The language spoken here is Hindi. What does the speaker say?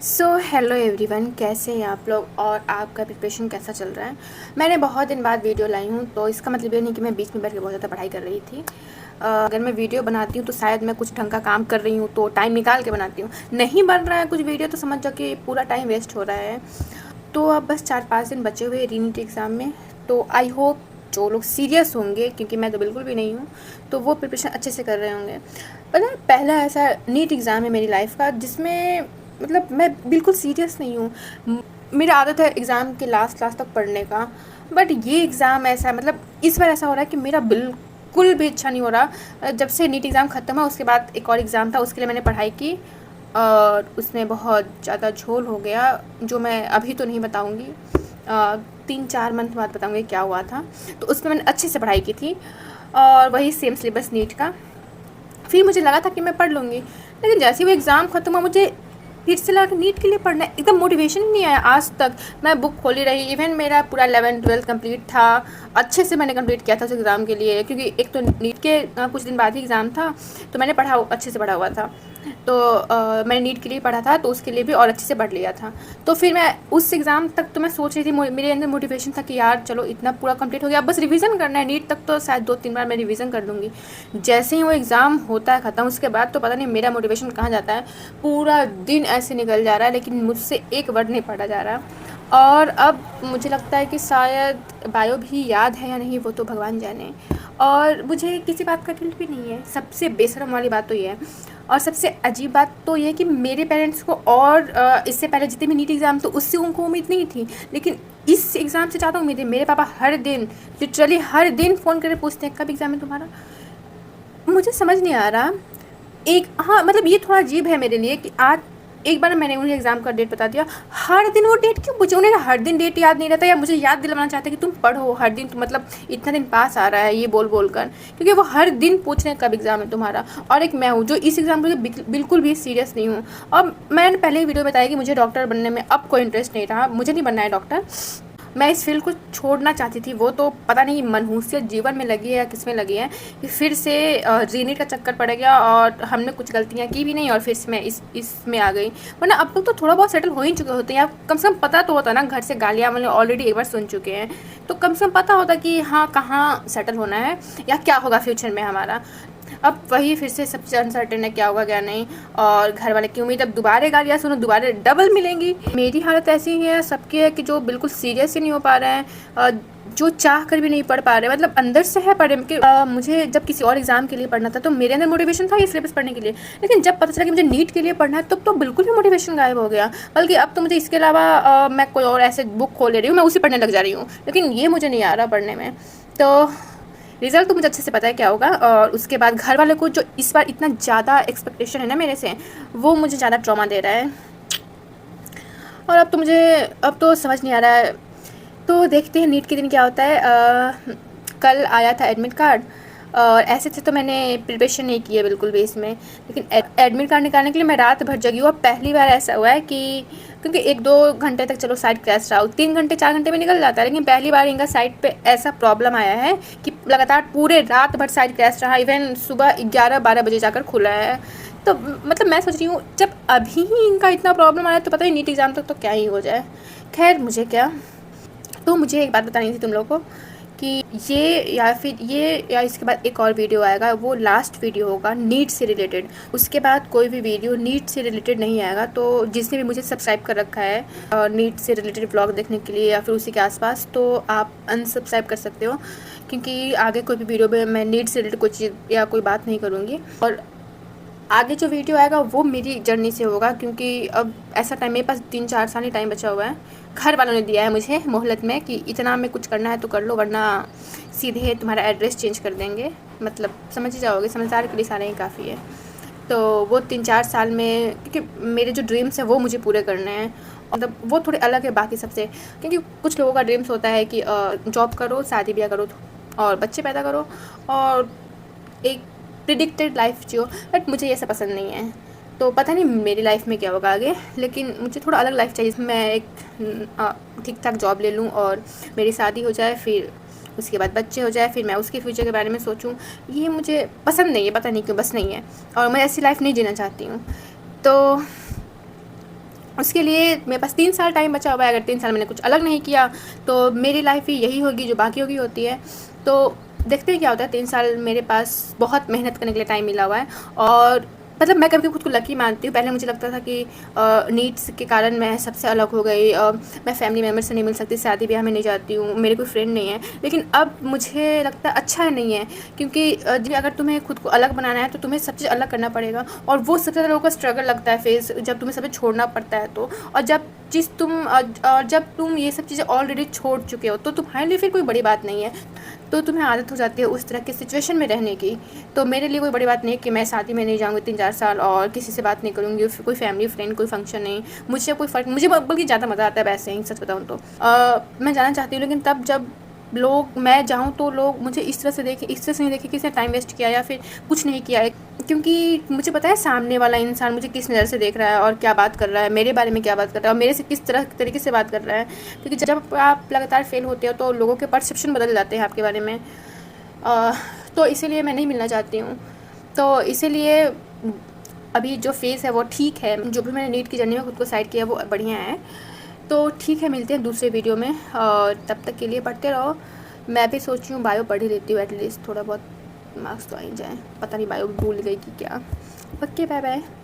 हेलो एवरीवन, कैसे हैं आप लोग और आपका प्रिपरेशन कैसा चल रहा है। मैंने बहुत दिन बाद वीडियो लाई हूँ, तो इसका मतलब ये नहीं कि मैं बीच में बैठ के बहुत ज़्यादा पढ़ाई कर रही थी। अगर मैं वीडियो बनाती हूँ तो शायद मैं कुछ ढंग का काम कर रही हूँ, तो टाइम निकाल के बनाती हूँ। नहीं बन रहा है कुछ वीडियो तो समझ जाओ कि पूरा टाइम वेस्ट हो रहा है। तो अब बस 4-5 दिन बचे हुए रीनीट एग्ज़ाम में, तो आई होप जो लोग सीरियस होंगे, क्योंकि मैं तो बिल्कुल भी नहीं हूँ, तो वो प्रिपरेशन अच्छे से कर रहे होंगे। पता है, पहला ऐसा नीट एग्ज़ाम है मेरी लाइफ का जिसमें मतलब मैं बिल्कुल सीरियस नहीं हूँ। मेरा आदत है एग्ज़ाम के लास्ट तक पढ़ने का, बट ये एग्ज़ाम ऐसा है, मतलब इस बार ऐसा हो रहा है कि मेरा बिल्कुल भी इच्छा नहीं हो रहा। जब से नीट एग्ज़ाम ख़त्म हुआ उसके बाद एक और एग्ज़ाम था, उसके लिए मैंने पढ़ाई की और उसमें बहुत ज़्यादा झोल हो गया, जो मैं अभी तो नहीं बताऊँगी। 3-4 मंथ बाद बताऊँगी क्या हुआ था। तो उसमें मैंने अच्छे से पढ़ाई की थी और वही सेम सिलेबस नीट का। फिर मुझे लगा था कि मैं पढ़ लूँगी, लेकिन जैसे ही वो एग्ज़ाम ख़त्म हुआ मुझे फिर से लगा कि नीट के लिए पढ़ना है। एकदम मोटिवेशन ही नहीं आया। आज तक मैं बुक खोली रही, इवन मेरा पूरा 11th-12th कंप्लीट था, अच्छे से मैंने कंप्लीट किया था उस एग्ज़ाम के लिए, क्योंकि एक तो नीट के कुछ दिन बाद ही एग्ज़ाम था, तो मैंने अच्छे से पढ़ा हुआ था। तो मैंने नीट के लिए पढ़ा था, तो उसके लिए भी और अच्छे से पढ़ लिया था। तो फिर मैं उस एग्ज़ाम तक तो मैं सोच रही थी, मेरे अंदर मोटिवेशन था कि यार चलो इतना पूरा कंप्लीट हो गया, अब बस रिवीजन करना है। नीट तक तो शायद 2-3 बार मैं रिवीजन कर लूँगी। जैसे ही वो एग्ज़ाम होता है ख़त्म, उसके बाद तो पता नहीं मेरा मोटिवेशन कहाँ जाता है। पूरा दिन ऐसे निकल जा रहा है, लेकिन मुझसे एक वर्ड नहीं पढ़ा जा रहा। और अब मुझे लगता है कि शायद बायो भी याद है या नहीं, वो तो भगवान जाने। और मुझे किसी बात का गिल्ट भी नहीं है। सबसे बेशर्म वाली बात तो ये है, और सबसे अजीब बात तो ये है कि मेरे पेरेंट्स को और इससे पहले जितने भी नीट एग्ज़ाम तो उससे उनको उम्मीद नहीं थी, लेकिन इस एग्ज़ाम से ज़्यादा उम्मीद है। मेरे पापा हर दिन, लिटरली हर दिन फ़ोन करके पूछते हैं कब एग्ज़ाम है तुम्हारा। मुझे समझ नहीं आ रहा। एक हाँ, मतलब ये थोड़ा अजीब है मेरे लिए कि आज एक बार मैंने उन्हें एग्ज़ाम का डेट बता दिया, हर दिन वो डेट क्यों पूछे? उन्हें हर दिन डेट याद नहीं रहता, या मुझे याद दिलवाना चाहते हैं कि तुम पढ़ो हर दिन, मतलब इतना दिन पास आ रहा है ये बोल कर, क्योंकि वो हर दिन पूछ रहे हैं कब एग्ज़ाम है तुम्हारा। और एक मैं हूँ जो इस एग्ज़ाम के लिए बिल्कुल भी सीरियस नहीं हूँ। और मैंने पहले ही वीडियो बताया कि मुझे डॉक्टर बनने में अब कोई इंटरेस्ट नहीं रहा, मुझे नहीं बनना है डॉक्टर। मैं इस फील्ड को छोड़ना चाहती थी, वो तो पता नहीं मनहूसियत जीवन में लगी है या किस में लगी है कि फिर से रीनीट का चक्कर पड़ गया और हमने कुछ गलतियां की भी नहीं और फिर से मैं इसमें आ गई। वरना अब तक तो थोड़ा बहुत सेटल हो ही चुके होते हैं, या कम से कम पता तो होता ना। घर से गालियाँ मैंने ऑलरेडी एक बार सुन चुके हैं, तो कम से कम पता होता कि हाँ कहाँ सेटल होना है या क्या होगा फ्यूचर में हमारा। अब वही फिर से सबसे अनसर्टेन है क्या होगा क्या नहीं, और घर वाले की उम्मीद अब दोबारा गालियाँ सुनो, दोबारा डबल मिलेंगी। मेरी हालत ऐसी ही है, सबकी है कि जो बिल्कुल सीरियस ही नहीं हो पा रहे हैं, जो चाह कर भी नहीं पढ़ पा रहे, मतलब अंदर से है पढ़े कि मुझे जब किसी और एग्ज़ाम के लिए पढ़ना था तो मेरे अंदर मोटिवेशन था ये सिलेबस पढ़ने के लिए, लेकिन जब पता चला कि मुझे नीट के लिए पढ़ना है तब तो बिल्कुल भी मोटिवेशन गायब हो गया। बल्कि अब तो मुझे इसके अलावा मैं कोई और ऐसे बुक खोल ले रही हूँ, मैं उसी पढ़ने लग जा रही हूँ, लेकिन ये मुझे नहीं आ रहा पढ़ने में। तो रिज़ल्ट तो मुझे अच्छे से पता है क्या होगा, और उसके बाद घर वालों को जो इस बार इतना ज़्यादा एक्सपेक्टेशन है ना मेरे से, वो मुझे ज़्यादा ट्रॉमा दे रहा है। और अब तो समझ नहीं आ रहा है। तो देखते हैं नीट के दिन क्या होता है। कल आया था एडमिट कार्ड, और ऐसे थे तो मैंने प्रिपरेशन नहीं की है बिल्कुल भी इसमें, लेकिन एडमिट कार्ड निकालने के लिए मैं रात भर जगी हूँ। और पहली बार ऐसा हुआ है कि क्योंकि 1-2 घंटे तक चलो साइट क्रैश रहा हो, 3 घंटे 4 घंटे में निकल जाता है, लेकिन पहली बार इनका साइट पे ऐसा प्रॉब्लम आया है कि लगातार पूरे रात भर साइट क्रैश रहा, इवन सुबह 11-12 बजे जाकर खुला है। तो मतलब मैं सोच रही हूँ जब अभी ही इनका इतना प्रॉब्लम आया तो पता ही नीट एग्ज़ाम तक तो क्या ही हो जाए। खैर मुझे क्या, तो मुझे एक बात बतानी थी तुम लोग को कि ये या इसके बाद एक और वीडियो आएगा, वो लास्ट वीडियो होगा नीट से रिलेटेड। उसके बाद कोई भी वीडियो नीट से रिलेटेड नहीं आएगा। तो जिसने भी मुझे सब्सक्राइब कर रखा है और नीट से रिलेटेड ब्लॉग देखने के लिए या फिर उसी के आसपास, तो आप अनसब्सक्राइब कर सकते हो, क्योंकि आगे कोई भी वीडियो में मैं नीट से रिलेटेड कोई चीज़ या कोई बात नहीं करूँगी। और आगे जो वीडियो आएगा वो मेरी जर्नी से होगा, क्योंकि अब ऐसा टाइम मेरे पास 3-4 साल ही टाइम बचा हुआ है। घर वालों ने दिया है मुझे मोहलत में कि इतना में कुछ करना है तो कर लो, वरना सीधे तुम्हारा एड्रेस चेंज कर देंगे। मतलब समझ ही जाओगे, समझदार के लिए सारे ही काफ़ी है। तो वो 3-4 साल में, क्योंकि मेरे जो ड्रीम्स हैं वो मुझे पूरे करने हैं, मतलब वो थोड़े अलग है बाकी सबसे। क्योंकि कुछ लोगों का ड्रीम्स होता है कि जॉब करो, शादी ब्याह करो और बच्चे पैदा करो और एक प्रिडिक्टेड लाइफ जियो, बट मुझे ये सब पसंद नहीं है। तो पता नहीं मेरी लाइफ में क्या होगा आगे, लेकिन मुझे थोड़ा अलग लाइफ चाहिए जिसमें मैं एक ठीक ठाक जॉब ले लूँ और मेरी शादी हो जाए, फिर उसके बाद बच्चे हो जाए, फिर मैं उसके फ्यूचर के बारे में सोचूं। ये मुझे पसंद नहीं है, पता नहीं क्यों, बस नहीं है, और मैं ऐसी लाइफ नहीं जीना चाहती हूँ। तो उसके लिए मेरे पास 3 साल टाइम बचा हुआ है। अगर 3 साल मैंने कुछ अलग नहीं किया तो मेरी लाइफ ही यही होगी जो बाकियों की होती है। तो देखते हैं क्या होता है। 3 साल मेरे पास बहुत मेहनत करने के लिए टाइम मिला हुआ है और मतलब मैं कभी खुद को लकी मानती हूँ। पहले मुझे लगता था कि नीड्स के कारण मैं सबसे अलग हो गई, मैं फैमिली मेम्बर से नहीं मिल सकती, शादी ब्याह में नहीं जाती हूँ, मेरे कोई फ्रेंड नहीं है। लेकिन अब मुझे लगता है अच्छा नहीं है, क्योंकि अगर तुम्हें खुद को अलग बनाना है तो तुम्हें सब चीज़ अलग करना पड़ेगा। और वो सबसे ज़्यादा लोगों का स्ट्रगल लगता है फेस, जब तुम्हें सब छोड़ना पड़ता है तो। और जब तुम ये सब चीज़ें ऑलरेडी छोड़ चुके हो तो तुम्हारे लिए फिर कोई बड़ी बात नहीं है, तो तुम्हें आदत हो जाती है उस तरह की सिचुएशन में रहने की। तो मेरे लिए कोई बड़ी बात नहीं है कि मैं शादी में नहीं जाऊँगी 3-4 साल और किसी से बात नहीं करूँगी, कोई फैमिली फ्रेंड कोई फंक्शन नहीं, मुझे कोई फ़र्क, मुझे बल्कि ज़्यादा मज़ा आता है वैसे ही, सच बताऊँ तो। मैं जाना चाहती हूँ, लेकिन तब जब लोग, मैं जाऊँ तो लोग मुझे इस तरह से देखें, इस तरह से नहीं देखें कि इसने टाइम वेस्ट किया या फिर कुछ नहीं किया है। क्योंकि मुझे पता है सामने वाला इंसान मुझे किस नज़र से देख रहा है और क्या बात कर रहा है, मेरे बारे में क्या बात कर रहा है और मेरे से किस तरीके से बात कर रहा है। क्योंकि जब आप लगातार फेल होते हो तो लोगों के परसेप्शन बदल जाते हैं आपके बारे में। तो इसीलिए मैं नहीं मिलना चाहती हूँ। तो इसीलिए अभी जो फ़ेज़ है वो ठीक है, जो भी मैंने नीट की जर्नी में खुद को साइड किया वो बढ़िया है। तो ठीक है, मिलते हैं दूसरे वीडियो में और तब तक के लिए पढ़ते रहो। मैं भी सोच रही हूँ बायो पढ़ ही लेती हूँ, एटलीस्ट थोड़ा बहुत मार्क्स तो आ ही जाए। पता नहीं बायो भूल गई कि क्या। Okay, bye bye.